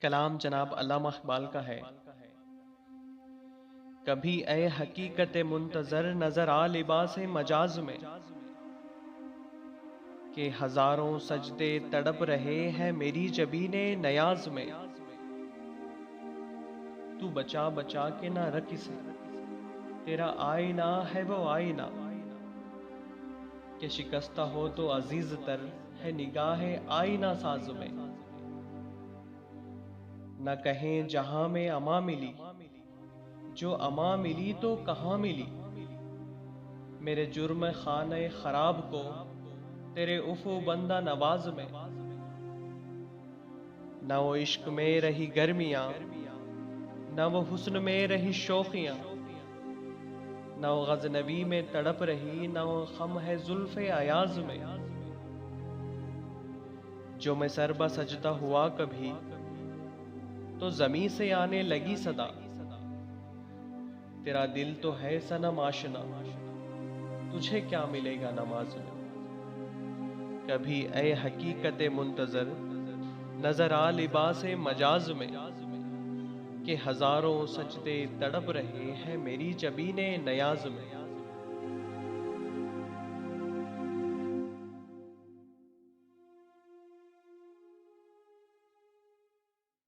कलाम जनाब अल्लामा इकबाल का है। कभी ए हकीकत मुंतजर नजर आ लिबास मजाज में, कि हजारों सजदे तड़प रहे हैं मेरी जबीने नयाज में। तू बचा बचा के ना रख इसे, तेरा आईना है वो आईना, कि शिकस्ता हो तो अजीज तर है निगाह आईना साज में। न कहें जहां में अमा मिली, जो अमा मिली तो कहाँ मिली। मेरे जुर्म खाने खराब को तेरे उफो बंदा नवाज में। न वो इश्क में रही गर्मियां, न वो हुस्न में रही शोखियां, न वो गजनबी में तड़प रही, न वो खम है जुल्फे अयाज में। जो मैं सरबा सजदा हुआ कभी, तो जमी से आने लगी सदा, तेरा दिल तो है सनम आशना, तुझे क्या मिलेगा नमाज में। कभी ए हकीकत मुंतजर नजर आ लिबास मजाज में, कि हजारों सजदे तड़प रहे हैं मेरी जबीने नयाज में।